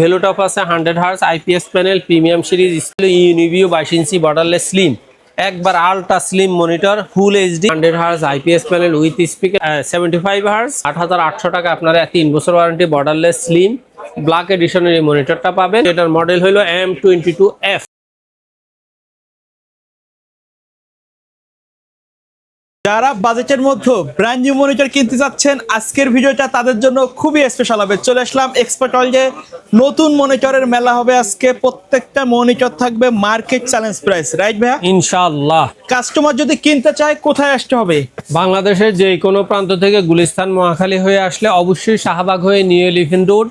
Value top আছে 100 hertz IPS panel premium series Uniview 22 ইঞ্চি borderless slim একবার ultra slim monitor full HD 100 hertz IPS panel with speaker 75 hertz 8800 টাকা আপনারা 3 বছর warranty borderless slim black এডিশনের এই মনিটরটা পাবেন। এটার model হলো M22F। যারা বাজেটের মধ্যে ব্র্যান্ড নিউ মনিটর কিনতে যাচ্ছেন আজকের ভিডিওটা তাদের জন্য খুবই স্পেশাল হবে। চলে আসলাম এক্সপার্ট ওয়ার্ল্ডে, নতুন মনিটরের মেলা হবে আজকে। প্রত্যেকটা মনিটর থাকবে মার্কেট চ্যালেঞ্জ প্রাইস, রাইট ভাইয়া? ইনশাআল্লাহ। কাস্টমার যদি কিনতে চায় কোথায় আসতে হবে? বাংলাদেশের যে কোনো প্রান্ত থেকে গুলিস্তান মহাখালী হয়ে আসলে অবশ্যই শাহবাগ হয়ে new elephant road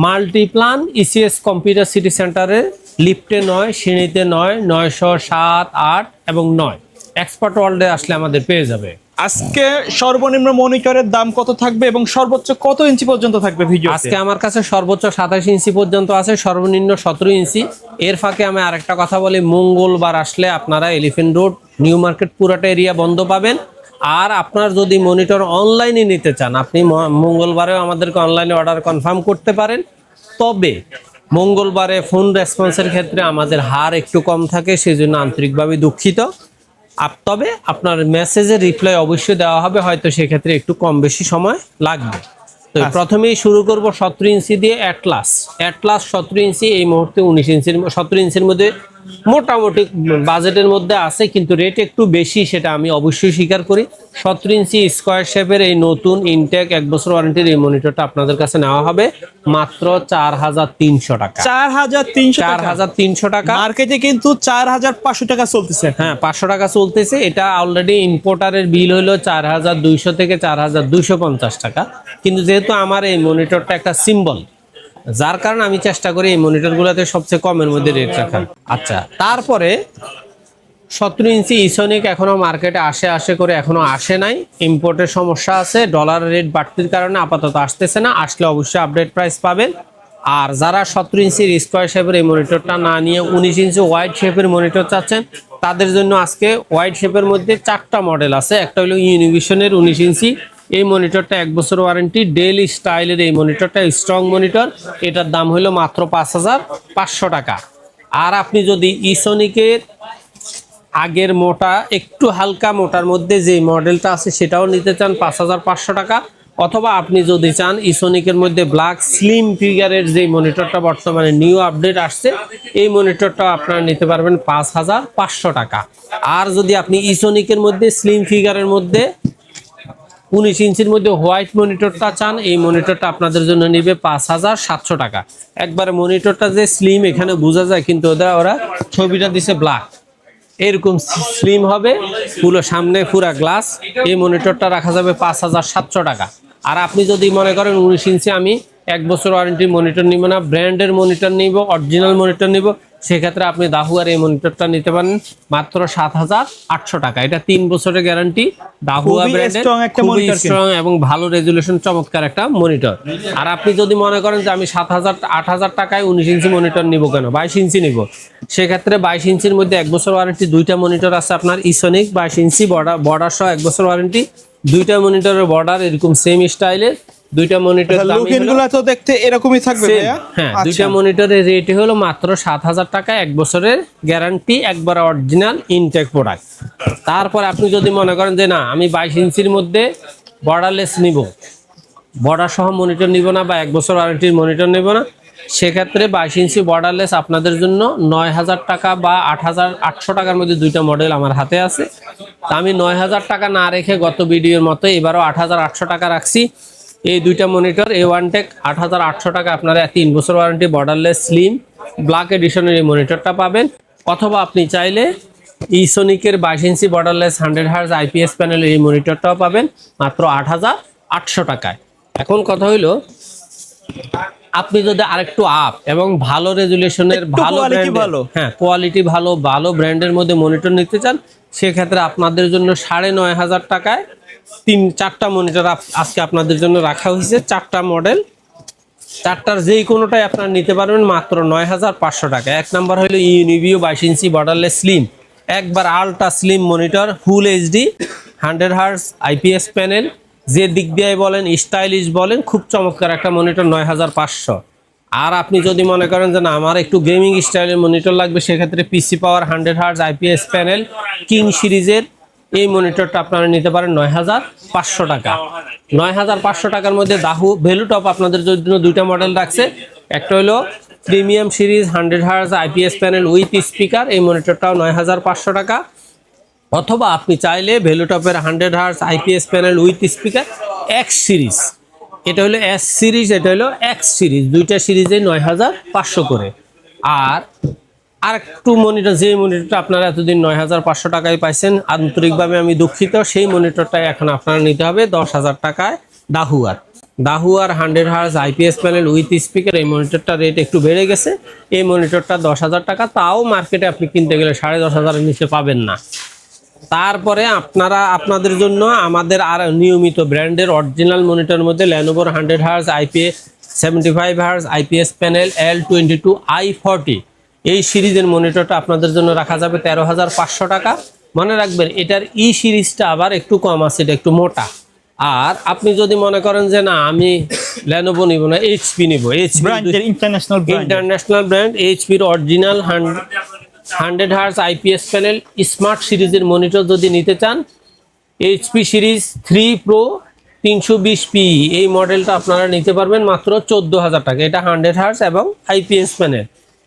Multiplan ECS computer city সেন্টারে লিফটে 9 সিঁড়িতে 9 907 8 এবং 9 এক্সপার্ট ওয়ার্ল্ডে আসলে আমাদের পেয়ে যাবে। আজকে সর্বনিম্ন মনিটরের দাম কত থাকবে এবং সর্বোচ্চ কত ইঞ্চি পর্যন্ত থাকবে ভিডিও? আজকে আমার কাছে সর্বোচ্চ 27 ইঞ্চি পর্যন্ত আছে, সর্বনিম্ন 17 ইঞ্চি। এর ফাঁকে আমি আরেকটা কথা বলি, মঙ্গলবার আসলে আপনারা এলিফ্যান্ট রোড নিউ মার্কেট পুরাটা এরিয়া বন্ধ পাবেন। আর আপনার যদি মনিটর অনলাইনে নিতে চান আপনি মঙ্গলবারেও আমাদেরকে অনলাইনে অর্ডার কনফার্ম করতে পারেন। তবে মঙ্গলবারে ফোন রেসপন্সের ক্ষেত্রে আমাদের হার একটু কম থাকে, সেই জন্য আন্তরিকভাবে দুঃখিত। তবে আপনার মেসেজের রিপ্লাই অবশ্যই দেওয়া হবে, হয়তো সেক্ষেত্রে একটু কম বেশি সময় লাগবে। তো প্রথমেই শুরু করব 17 ইঞ্চি দিয়ে অ্যাটলাস 17 ইঞ্চি এই মুহূর্তে 19 ইঞ্চির 17 ইঞ্চির মধ্যে মোটামুটি বাজেটের মধ্যে আছে, কিন্তু রেট একটু বেশি, সেটা আমি অবশ্যই স্বীকার করি। 17 ইঞ্চি স্কোয়ার শেপের এই নতুন ইনটেক 1 বছর ওয়ারেন্টির এই মনিটরটা আপনাদের কাছে নেওয়া হবে মাত্র 4300 টাকা। 4300 টাকা। মার্কেটে কিন্তু 4500 টাকা চলতেছে। হ্যাঁ, 500 টাকা চলতেছে। এটা অলরেডি ইম্পোর্টারের বিল হলো 4200 থেকে 4250 টাকা। কিন্তু যেহেতু আমার এই মনিটরটা একটা সিম্বল, যার কারণে আমি চেষ্টা করি এই মনিটরগুলোতে সবচেয়ে কমের মধ্যে রেট রাখার। আচ্ছা, তারপরে 17 ইঞ্চি ইসোনিক এখনো মার্কেটে আসে করে এখনো আসে নাই, ইম্পোর্টের সমস্যা আছে, ডলার রেট বাড়তির কারণে আপাতত আসতেছে না। আসলে অবশ্যই আপডেট প্রাইস পাবেন। আর যারা 17 ইঞ্চির স্কোয়ার শেপের এই মনিটরটা না নিয়ে 19 ইঞ্চি ওয়াইড শেপের মনিটর চাচ্ছেন, তাদের জন্য আজকে ওয়াইড শেপের মধ্যে 4টা মডেল আছে। একটা হলো ইউনিভিশনের 19 ইঞ্চি, এই মনিটরটা 1 বছর ওয়ারেন্টি, ডেল স্টাইলের এই মনিটরটা স্ট্রং মনিটর, এটার দাম হলো মাত্র 5500 টাকা। আর আপনি যদি ইসোনিকের আগের মোটা একটু হালকা মোটার মধ্যে যে মডেলটা আছে সেটাও নিতে চান 5500 টাকা, অথবা আপনি যদি চান ইসোনিকের মধ্যে ব্ল্যাক স্লিম ফিগারের যে মনিটরটা বর্তমানে নিউ আপডেট আসছে এই মনিটরটাও আপনারা নিতে পারবেন 5500 টাকা। আর যদি আপনি ইসোনিকের মধ্যে স্লিম ফিগারের মধ্যে 19 ইঞ্চির মধ্যে হোয়াইট মনিটরটা চান, এই মনিটরটা আপনাদের জন্য নিবে 5700 টাকা। একবারে মনিটরটা যে স্লিম এখানে বোঝা যায়, কিন্তু ওরা ছবিটা দিছে ব্ল্যাক, এরকম স্লিম হবে পুরো সামনে পুরা গ্লাস। এই মনিটরটা রাখা যাবে 5700 টাকা। আর আপনি যদি মনে করেন 19 ইঞ্চি আমি 1 বছর ওয়ারেন্টি মনিটর নিব না, ব্র্যান্ডের মনিটর নিব, অরিজিনাল মনিটর নিব, সেক্ষেত্রে আপনি দাহুয়ার এই মনিটরটা নিতে পারেন মাত্র 7800 টাকা। এটা 3 বছরের গ্যারান্টি, দাহুয়া ব্র্যান্ডের, খুবই স্ট্রং এবং ভালো রেজুলেশন, চমৎকার একটা মনিটর। আর আপনি যদি মনে করেন যে আমি 7000-8000 টাকায় 19 ইঞ্চি মনিটর নিব কেন, 22 ইঞ্চি নিব, সেক্ষেত্রে 22 ইঞ্চির মধ্যে 1 বছর ওয়ারেন্টি 2টা মনিটর আছে আপনার ইসোনিক 22 ইঞ্চি বর্ডার সহ 1 বছর ওয়ারেন্টি, 2টা মনিটরের বর্ডার এরকম সেম স্টাইলের, 2টা মনিটর লুকিংগুলো তো দেখতে এরকমই থাকবে ভাইয়া। হ্যাঁ, 2টা মনিটরের রেট হলো মাত্র 7000 টাকা, 1 বছরের গ্যারান্টি, একবার অরিজিনাল ইনটেক প্রোডাক্ট। তারপর আপনি যদি মনে করেন যে না আমি 22 ইঞ্চির মধ্যে বর্ডারলেস নিব, বর্ডার সহ মনিটর নিব না বা 1 বছর ওয়ারেন্টির মনিটর নিব না, সেক্ষেত্রে 22 ইঞ্চি বর্ডারলেস আপনাদের জন্য 9000 টাকা বা 8800 টাকার মধ্যে 2টা মডেল আমার হাতে আছে। তা আমি 9000 টাকা না রেখে গত ভিডিওর মতো এবারও 8800 টাকা রাখছি। এই 2টা মনিটর A1টেক 8800 টাকা আপনারা 3 বছর ওয়ারেন্টি বর্ডারলেস স্লিম ব্ল্যাক এডিশনের এই মনিটরটা পাবেন। অথবা আপনি চাইলে ইসোনিকের 22 ইঞ্চি বর্ডারলেস 100 হার্জ আইপিএস প্যানেলের এই মনিটরটাও পাবেন মাত্র 8800 টাকায়। এখন কথা হইলো, আপনি যদি আরেকটু আপ এবং ভালো রেজুলেশনের ভালো কোয়ালিটি ভালো ব্র্যান্ডের মধ্যে মনিটর নিতে চান, সেক্ষেত্রে আপনাদের জন্য 9500 টাকায় 4টা মনিটর আজকে আপনাদের জন্য রাখা হয়েছে। 4টা মডেল, 4টার যেই কোনোটাই আপনারা নিতে পারবেন মাত্র 9500 টাকা। 1 নাম্বার হলো ইউনিভিউ 22 ইঞ্চি বর্ডারলেস স্লিম, একবার ultra slim monitor, full HD 100 hertz IPS panel, যে দিক দিয়ে বলেন স্টাইলিশ বলেন, খুব চমৎকার একটা মনিটর 9500। আর আপনি যদি মনে করেন যে না আমার একটু গেমিং স্টাইলের মনিটর লাগবে, সেক্ষেত্রে পিসি পাওয়ার 100 হার্জ আইপিএস প্যানেল কিং সিরিজের এই মনিটরটা আপনারা নিতে পারেন 9500 টাকা। 9500 টাকার মধ্যে দাহু ভ্যালু টপ আপনাদের জন্য দুইটা মডেল রাখছে। একটা হলো premium series 100 hertz IPS panel with speaker, এই মনিটরটাও 9500 টাকা। অথবা আপনি চাইলে ভ্যালুটপের 100 hertz IPS panel with speaker x series, এটা হলো এস সিরিজ, এটা হলো এক্স সিরিজ, দুইটা সিরিজে 9500 করে। আর আরেকটু মনিটর, যে মনিটরটা আপনারা এতদিন 9500 টাকায় পাইছেন, আন্তরিকভাবে আমি দুঃখিত, সেই মনিটরটাই এখন আপনারা নিতে হবে 10,000 টাকায়। দাহুয়ার 100 hertz IPS panel with speaker, এই মনিটরটার রেট একটু বেড়ে গেছে। এই মনিটরটা 10,000 টাকা, তাও মার্কেটে আপনি কিনতে গেলে 10,500 নিচে পাবেন না। তারপরে আপনাদের জন্য আমাদের আর নিয়মিত ব্র্যান্ডের অরিজিনাল মনিটরের মধ্যে ল্যানোভোর 100 hertz IPS 75 hertz IPS panel L22i40, এই সিরিজের মনিটরটা আপনাদের জন্য রাখা যাবে 13,500 টাকা। মনে রাখবেন এটার ই সিরিজটা আবার একটু কম আছে, এটা একটু মোটা। আর আপনি যদি মনে করেন যে না আমি ল্যানোভো নিব না, এইচপি নিব, এইচপি ইন্টারন্যাশনাল ব্র্যান্ড, এইচপির original 100 hertz IPS panel smart সিরিজের মনিটর যদি নিতে চান, এইচপি সিরিজ 3 প্রো 320p এই মডেলটা আপনারা নিতে পারবেন মাত্র 14,000 টাকা। এটা 100 হার্জ এবং আইপিএস প্যানেল।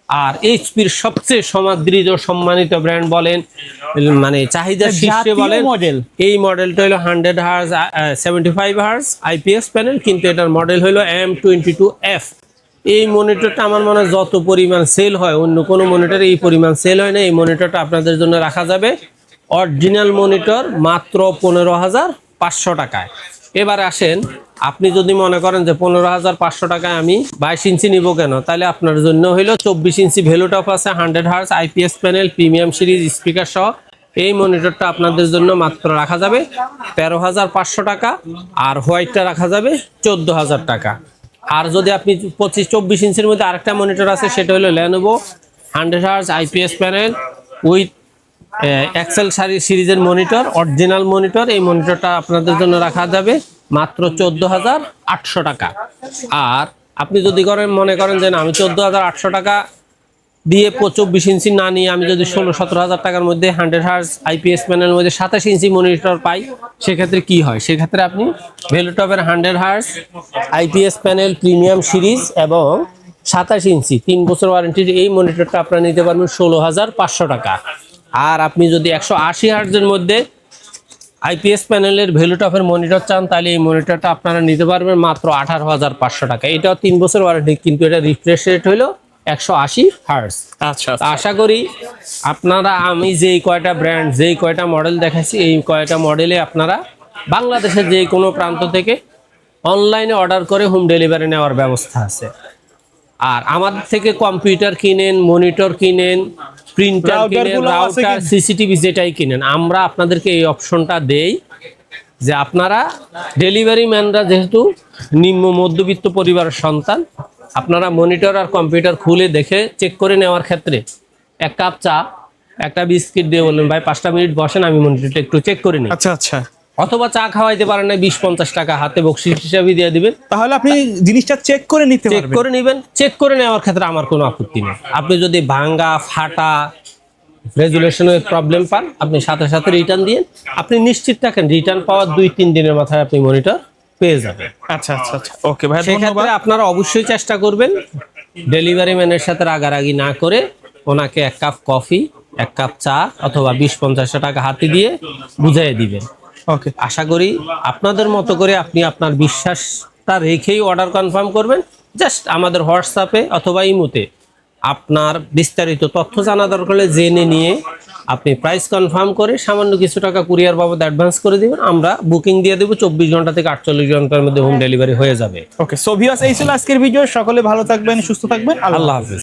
আর এইচপির সবচেয়ে সমাদৃত সম্মানিত ব্র্যান্ড বলেন, মানে চাহিদার শীর্ষে বলেন, এই মডেলটা হলো 100 হার্জ 75 হার্জ আইপিএস প্যানেল, কিন্তু এটার মডেল হলো M22F। এই মনিটরটা আমার মনে হয় যত পরিমাণ সেল হয় অন্য কোনো মনিটরে এই পরিমাণ সেল হয় না। এই মনিটরটা আপনাদের জন্য রাখা যাবে অরিজিনাল মনিটর মাত্র 15,500 টাকায়। এবার আসেন, আপনি যদি মনে করেন যে 15,500 টাকায় আমি 22 ইঞ্চি নিব কেন, তাহলে আপনার জন্য হইলো 24 ইঞ্চি ভ্যালুটপ আছে 100 hertz IPS panel premium series speaker সহ, এই মনিটরটা আপনাদের জন্য মাত্র রাখা যাবে 13,500 টাকা। আর হোয়াইটটা রাখা যাবে 14,000 টাকা। আর যদি আপনি 25-24 ইঞ্চির মধ্যে আরেকটা মনিটর আছে, সেটা হলো Lenovo 100 hertz IPS panel with excel সিরিজের মনিটর, অরিজিনাল মনিটর, এই মনিটরটা আপনাদের জন্য রাখা যাবে মাত্র 14,800 টাকা। আর আপনি যদি মনে করেন যে না আমি 14,800 টাকা দিয়ে 24 ইঞ্চি না নিয়ে আমি যদি 16-17 টাকার মধ্যে 100 হার্জ আইপিএস প্যানেলের মধ্যে 27 ইঞ্চি মনিটর পাই, সেক্ষেত্রে কি হয়? সেক্ষেত্রে আপনি ভ্যালুটপের 100 hertz IPS panel premium series এবং 27 ইঞ্চি 3 বছর ওয়ারেন্টির এই মনিটরটা আপনারা নিতে পারবেন 16,500 টাকা। আর আপনি যদি 180 হার্জের মধ্যে আইপিএস প্যানেলের ভ্যালুটপের মনিটর চান, তাহলে এই মনিটরটা আপনারা নিতে পারবেন মাত্র 18,500 টাকা। এটাও 3 বছর ওয়ারেন্টি, কিন্তু এটা রিফ্রেশ রেট হলো 180 হার্জ। আচ্ছা, আশা করি আপনারা আমি যেই কয়টা ব্র্যান্ড, যেই কয়টা মডেল দেখাচ্ছি, এই কয়টা মডেলে আপনারা বাংলাদেশের যে কোনো প্রান্ত থেকে অনলাইনে অর্ডার করে হোম ডেলিভারি নেওয়ার ব্যবস্থা আছে। আর আমাদের থেকে কম্পিউটার কিনেন, মনিটর কিনেন, প্রিন্টার কিনেন, রাউটার, সিসিটিভি যেটাই কিনেন, আমরা আপনাদেরকে এই অপশনটা দেই যে আপনারা ডেলিভারি ম্যানরা যেহেতু নিম্ন মধ্যবিত্ত পরিবারের সন্তান, আপনারা মনিটর আর কম্পিউটার খুলে দেখে চেক করে নেওয়ার ক্ষেত্রে 1 কাপ চা, একটা বিস্কিট দিয়ে বললেন ভাই 5টা মিনিট বসেন আমি মনিটরটা একটু চেক করে নিই। আচ্ছা আচ্ছা। অথবা চা খাওয়াইতে পারেন না, 20-50 টাকা হাতে বকশিস হিসাবে দিয়ে দিবেন, তাহলে আপনি জিনিসটা চেক করে নিতে পারবেন। চেক করে নেবেন। চেক করে নেওয়ার ক্ষেত্রে আমার কোনো আপত্তি নেই। আপনি যদি ভাঙ্গা, ফাটা, রেজুলেশনের প্রবলেম পান, আপনি সাথে সাথে রিটার্ন দিয়ে আপনি নিশ্চিত থাকেন রিটার্ন পাওয়ার 2-3 দিনের মাথায় আপনি মনিটর পেয়ে যাবেন। আচ্ছা আচ্ছা আচ্ছা, ওকে ভাই, সেক্ষেত্রে আপনারা অবশ্যই চেষ্টা করবেন ডেলিভারি ম্যানের সাথে রাগারাগি না করে ওনাকে 1 কাপ কফি, 1 কাপ চা অথবা 20-50 টাকা হাতে দিয়ে বুঝাই দিবেন। ওকে, আশা করি আপনাদের মতো করে আপনি আপনার বিশ্বাসটা রেখেই অর্ডার কনফার্ম করবেন। জাস্ট আমাদের হোয়াটসঅ্যাপে অথবা ইমোতে আপনার বিস্তারিত তথ্য জানা দরকার হলে জেনে নিয়ে আপনি প্রাইস কনফার্ম করে সামান্য কিছু টাকা কুরিয়ার বাবদ অ্যাডভান্স করে দিবেন, আমরা বুকিং দিয়ে দেবো। 24 ঘন্টা থেকে 48 ঘন্টার মধ্যে হোম ডেলিভারি হয়ে যাবে। ওকে, সো ভিউয়ার্স, এই ছিল আজকের ভিডিও। সকলে ভালো থাকবেন, সুস্থ থাকবেন, আল্লাহ হাফেজ।